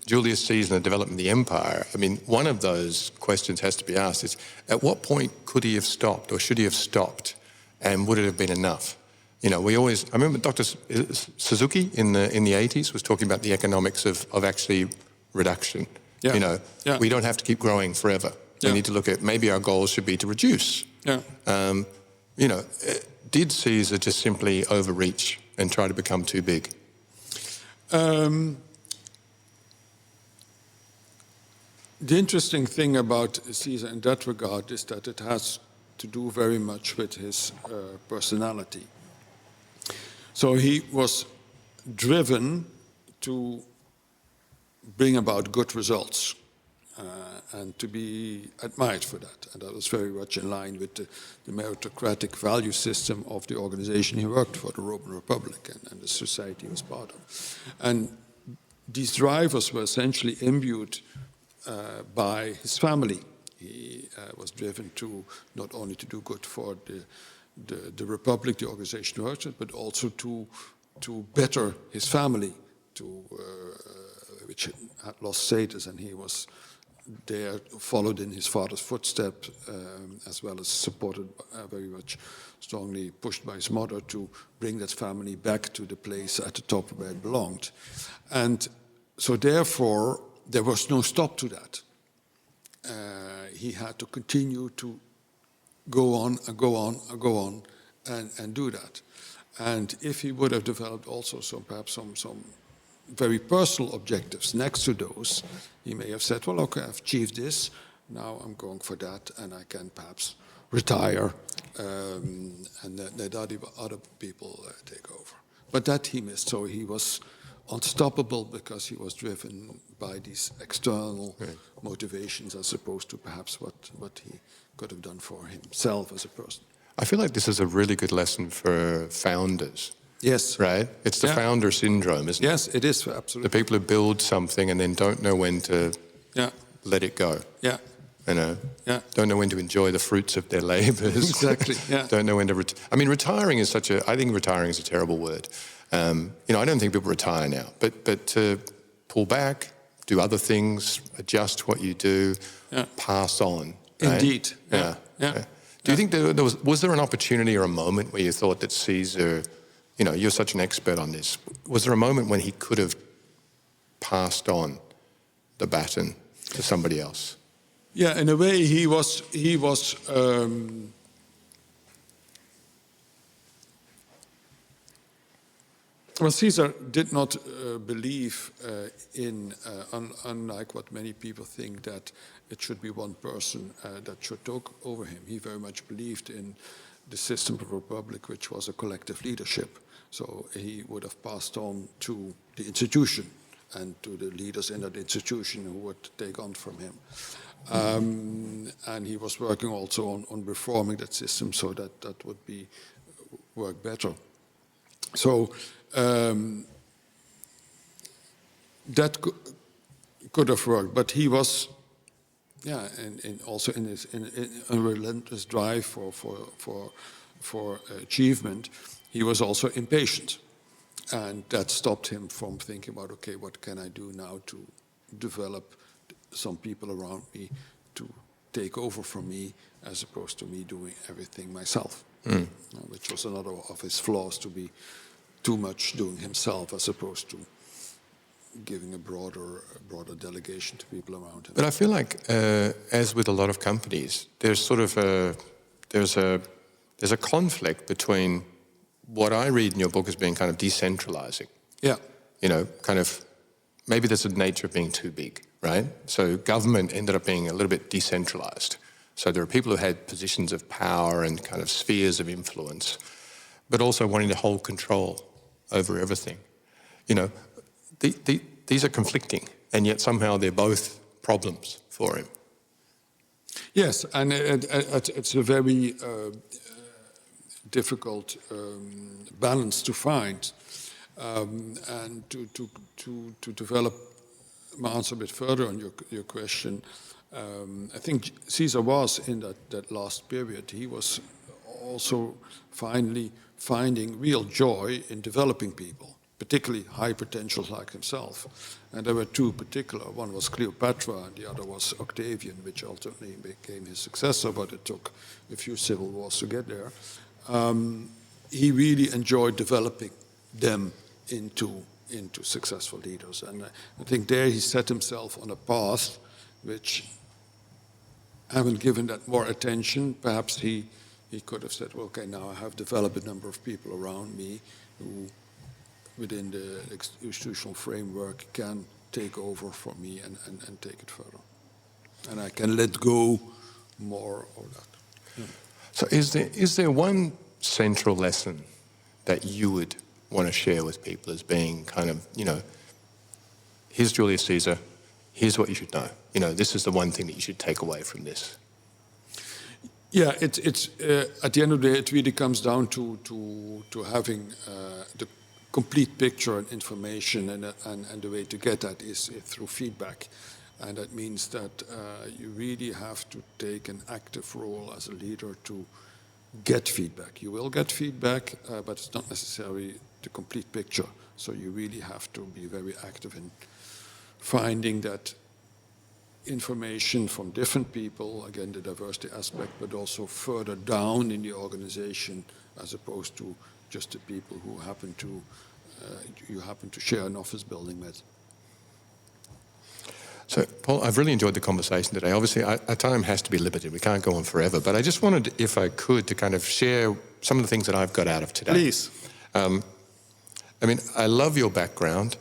Speaker 1: Julius Caesar and the development of the empire, I mean, one of those questions has to be asked is, at what point could he have stopped, or should he have stopped, and would it have been enough? You know, I remember Dr. Suzuki in the 80s was talking about the economics of actually reduction.
Speaker 2: Yeah.
Speaker 1: You know, we don't have to keep growing forever. We need to look at, maybe our goals should be to reduce.
Speaker 2: Yeah.
Speaker 1: You know, did Caesar just simply overreach and try to become too big?
Speaker 2: The interesting thing about Caesar in that regard is that it has to do very much with his personality. So he was driven to bring about good results and to be admired for that. And that was very much in line with the meritocratic value system of the organization he worked for, the Roman Republic, and the society he was part of. And these drivers were essentially imbued by his family. He was driven to not only to do good for the Republic, the organization he worked with, but also to better his family, which which had lost status, and he was there, followed in his father's footsteps, as well as supported very much strongly pushed by his mother to bring that family back to the place at the top where it belonged. And so therefore, there was no stop to that. He had to continue to go on and go on and go on and do that. And if he would have developed also perhaps some very personal objectives next to those, he may have said, well, okay, I've achieved this, now I'm going for that, and I can perhaps retire, and let other people take over. But that he missed, so he was unstoppable because he was driven by these external motivations as opposed to perhaps what he could have done for himself as a person.
Speaker 1: I feel like this is a really good lesson for founders.
Speaker 2: Yes.
Speaker 1: Right? It's the founder syndrome, isn't it?
Speaker 2: Yes, it is, absolutely.
Speaker 1: The people who build something and then don't know when to let it go.
Speaker 2: Yeah.
Speaker 1: You know? Yeah. Don't know when to enjoy the fruits of their labors.
Speaker 2: Exactly, yeah.
Speaker 1: Don't know when to I mean, retiring is I think retiring is a terrible word. You know, I don't think people retire now, but to pull back, do other things, adjust what you do, pass on. Right?
Speaker 2: Indeed.
Speaker 1: Yeah. Do you think was there an opportunity or a moment where you thought that Caesar, you know, you're such an expert on this, was there a moment when he could have passed on the baton to somebody else?
Speaker 2: Yeah, in a way he was well, Caesar did not believe in, unlike what many people think, that it should be one person that should take over him. He very much believed in the system of a republic, which was a collective leadership. So he would have passed on to the institution and to the leaders in that institution who would take on from him. And he was working also on reforming that system so that would work better. So that could have worked, but he was, also in a relentless drive for achievement. He was also impatient, and that stopped him from thinking about, okay, what can I do now to develop some people around me to take over from me, as opposed to me doing everything myself, which was another of his flaws, to be too much doing himself as opposed to giving a broader delegation to people around him.
Speaker 1: But I feel like, as with a lot of companies, there's sort of there's a conflict between what I read in your book as being kind of decentralizing.
Speaker 2: Yeah.
Speaker 1: You know, kind of, maybe there's a nature of being too big, right? So government ended up being a little bit decentralized. So there are people who had positions of power and kind of spheres of influence, but also wanting to hold control over everything. You know, these are conflicting, and yet somehow they're both problems for him.
Speaker 2: Yes, and it's a very difficult balance to find, and to develop my answer a bit further on your question. I think Caesar was in that last period. He was also finally finding real joy in developing people, particularly high potentials like himself. And there were two particular. One was Cleopatra, and the other was Octavian, which ultimately became his successor, but it took a few civil wars to get there. He really enjoyed developing them into successful leaders. And I think there he set himself on a path which, having given that more attention, perhaps he could have said, well, okay, now I have developed a number of people around me who, within the institutional framework, can take over for me and take it further. And I can let go more of that. Yeah.
Speaker 1: So is there one central lesson that you would want to share with people as being kind of, you know, here's Julius Caesar, here's what you should know. You know, this is the one thing that you should take away from this.
Speaker 2: Yeah, it's at the end of the day, it really comes down to having the complete picture and information, and the way to get that is through feedback. And that means that you really have to take an active role as a leader to get feedback. You will get feedback, but it's not necessarily the complete picture. So you really have to be very active in finding that information from different people, again, the diversity aspect, but also further down in the organization, as opposed to just the people who you happen to share an office building with.
Speaker 1: So, Paul, I've really enjoyed the conversation today. Obviously, our time has to be limited. We can't go on forever. But I just wanted, if I could, to kind of share some of the things that I've got out of today.
Speaker 2: Please.
Speaker 1: I mean, I love your background.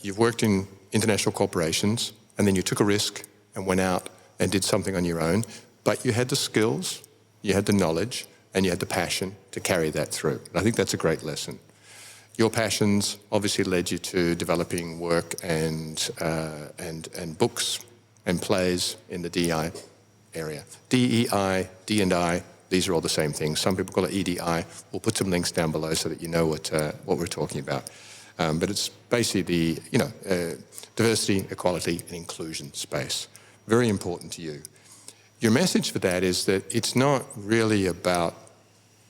Speaker 1: You've worked in international corporations, and then you took a risk and went out and did something on your own. But you had the skills, you had the knowledge, and you had the passion to carry that through. And I think that's a great lesson. Your passions obviously led you to developing work and books and plays in the DEI area. DEI, D&I, these are all the same things. Some people call it EDI. We'll put some links down below so that you know what we're talking about. But it's basically the diversity, equality, and inclusion space. Very important to you. Your message for that is that it's not really about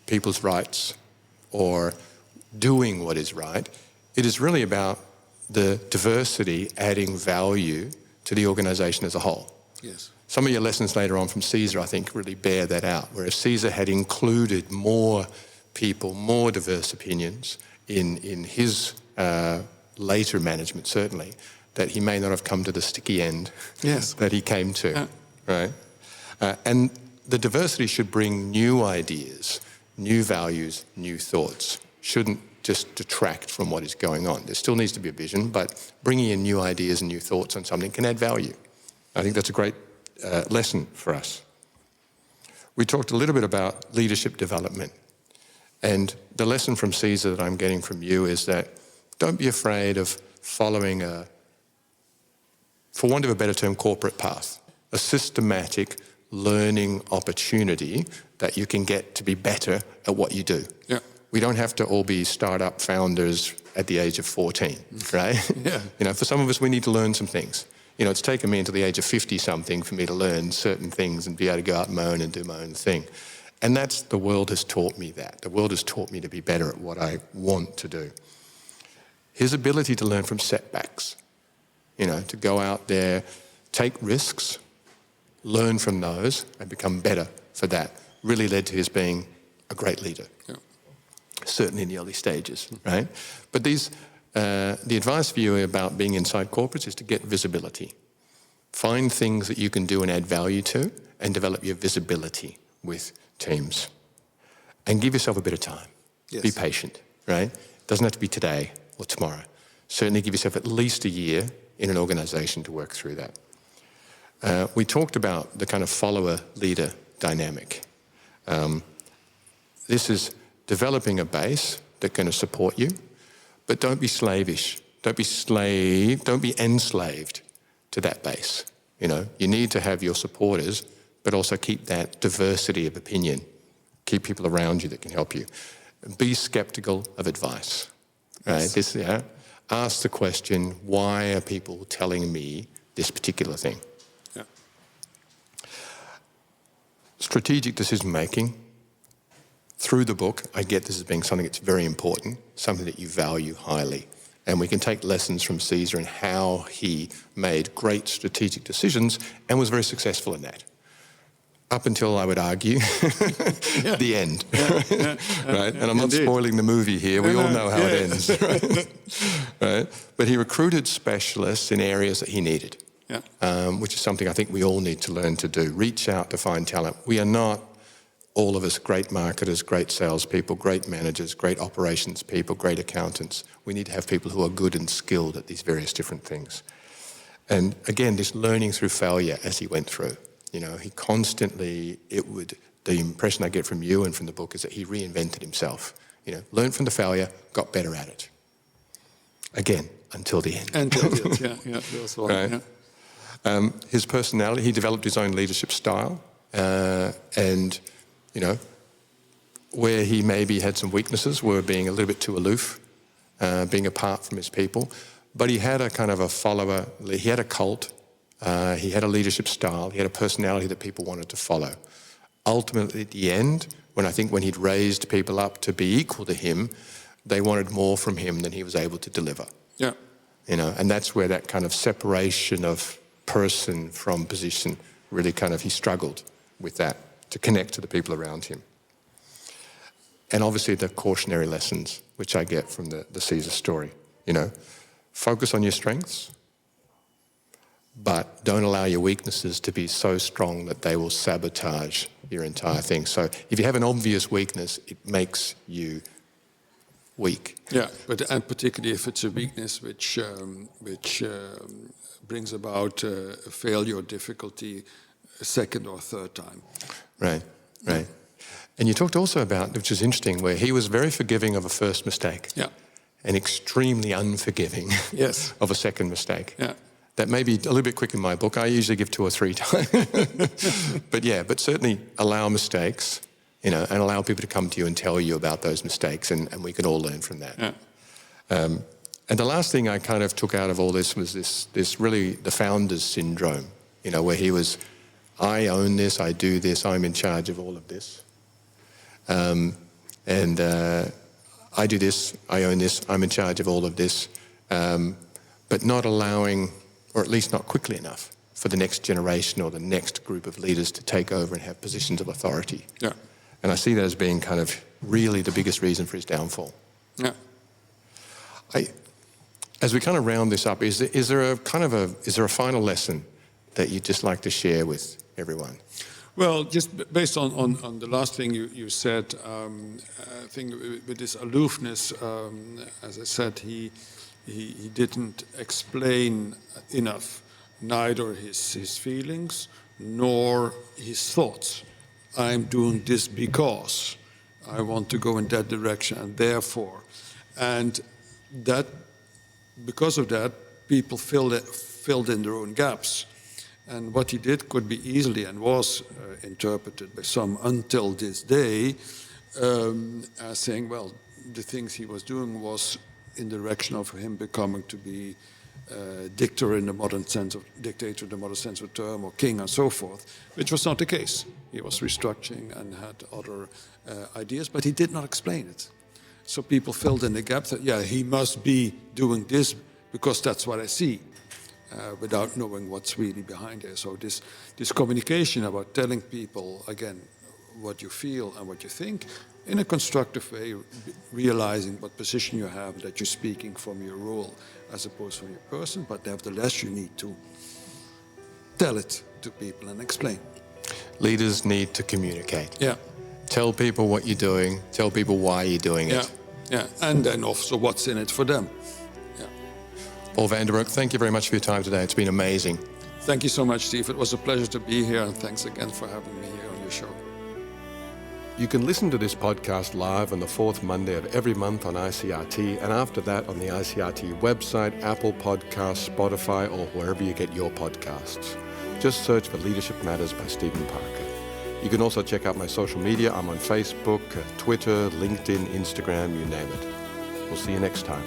Speaker 1: people's rights or doing what is right. It is really about the diversity adding value to the organization as a whole.
Speaker 2: Yes.
Speaker 1: Some of your lessons later on from Caesar, I think, really bear that out. Whereas Caesar had included more people, more diverse opinions in his later management, certainly, that he may not have come to the sticky end that he came to, right? And the diversity should bring new ideas, new values, new thoughts. Shouldn't just detract from what is going on. There still needs to be a vision, but bringing in new ideas and new thoughts on something can add value. I think that's a great lesson for us. We talked a little bit about leadership development. And the lesson from Caesar that I'm getting from you is that don't be afraid of following for want of a better term, corporate path, a systematic learning opportunity that you can get to be better at what you do.
Speaker 2: Yeah.
Speaker 1: We don't have to all be startup founders at the age of 14, right?
Speaker 2: Yeah.
Speaker 1: For some of us, we need to learn some things. It's taken me until the age of 50-something for me to learn certain things and be able to go out on my own and do my own thing. And the world has taught me that. The world has taught me to be better at what I want to do. His ability to learn from setbacks, to go out there, take risks, learn from those, and become better for that, really led to his being a great leader.
Speaker 2: Yeah.
Speaker 1: Certainly in the early stages, right? But the advice for you about being inside corporates is to get visibility. Find things that you can do and add value to and develop your visibility with teams. And give yourself a bit of time.
Speaker 2: Yes.
Speaker 1: Be patient, right? Doesn't have to be today or tomorrow. Certainly give yourself at least a year in an organization to work through that. We talked about the kind of follower-leader dynamic. This is developing a base that's going to support you, but don't be slavish. Don't be enslaved to that base. You need to have your supporters, but also keep that diversity of opinion. Keep people around you that can help you. Be skeptical of advice. Right?
Speaker 2: Yes.
Speaker 1: Ask the question, why are people telling me this particular thing?
Speaker 2: Yeah.
Speaker 1: Strategic decision-making. Through the book, I get this as being something that's very important, something that you value highly. And we can take lessons from Caesar and how he made great strategic decisions and was very successful in that. Up until, I would argue, the end. Right? And I'm not spoiling the movie here. We all know how it ends. Right? But he recruited specialists in areas that he needed, which is something I think we all need to learn to do. Reach out to find talent. We are not, all of us, great marketers, great salespeople, great managers, great operations people, great accountants. We need to have people who are good and skilled at these various different things. And again, this learning through failure as he went through. He constantly, the impression I get from you and from the book is that he reinvented himself. Learned from the failure, got better at it. Again, until the end.
Speaker 2: Until the end, yeah. That's right. Yeah.
Speaker 1: His personality, he developed his own leadership style. And where he maybe had some weaknesses were being a little bit too aloof, being apart from his people. But he had a kind of a follower, he had a cult. He had a leadership style. He had a personality that people wanted to follow. Ultimately, at the end, when he'd raised people up to be equal to him, they wanted more from him than he was able to deliver.
Speaker 2: Yeah.
Speaker 1: and that's where that kind of separation of person from position really he struggled with that to connect to the people around him. And obviously the cautionary lessons, which I get from the Caesar story, focus on your strengths, but don't allow your weaknesses to be so strong that they will sabotage your entire thing. So if you have an obvious weakness, it makes you weak.
Speaker 2: Yeah, and particularly if it's a weakness which brings about a failure or difficulty a second or third time.
Speaker 1: Right. And you talked also about, which is interesting, where he was very forgiving of a first mistake.
Speaker 2: Yeah.
Speaker 1: And extremely unforgiving
Speaker 2: yes.
Speaker 1: of a second mistake.
Speaker 2: Yeah.
Speaker 1: That may be a little bit quick in my book. I usually give 2 or 3 times. but certainly allow mistakes, and allow people to come to you and tell you about those mistakes, and we can all learn from that.
Speaker 2: Yeah.
Speaker 1: And the last thing I kind of took out of all this was this really the founder's syndrome, where he was, I own this, I do this, I'm in charge of all of this. I do this, I own this, I'm in charge of all of this, but not allowing, or at least not quickly enough, for the next generation or the next group of leaders to take over and have positions of authority.
Speaker 2: Yeah.
Speaker 1: And I see that as being kind of really the biggest reason for his downfall.
Speaker 2: Yeah.
Speaker 1: As we kind of round this up, is there a final lesson that you'd just like to share with everyone?
Speaker 2: Well, just based on the last thing you said, I think with this aloofness, as I said, he didn't explain enough, neither his feelings nor his thoughts. I'm doing this because I want to go in that direction, and therefore, and that because of that, people filled in their own gaps. And what he did could be easily and was interpreted by some until this day as saying, well, the things he was doing was in the direction of him becoming to be dictator in the modern sense of the term, or king and so forth, which was not the case. He was restructuring and had other ideas, but he did not explain it. So people filled in the gaps that, he must be doing this because that's what I see. Without knowing what's really behind there. So this communication about telling people, again, what you feel and what you think, in a constructive way, realizing what position you have, that you're speaking from your role as opposed from your person, but nevertheless you need to tell it to people and explain.
Speaker 1: Leaders need to communicate.
Speaker 2: Yeah.
Speaker 1: Tell people what you're doing, tell people why you're doing it.
Speaker 2: Yeah, and then also what's in it for them.
Speaker 1: Paul Vanderbroeck, thank you very much for your time today. It's been amazing.
Speaker 2: Thank you so much, Steve. It was a pleasure to be here, and thanks again for having me here on your show.
Speaker 1: You can listen to this podcast live on the 4th Monday of every month on ICRT, and after that on the ICRT website, Apple Podcasts, Spotify, or wherever you get your podcasts. Just search for Leadership Matters by Stephen Parker. You can also check out my social media. I'm on Facebook, Twitter, LinkedIn, Instagram, you name it. We'll see you next time.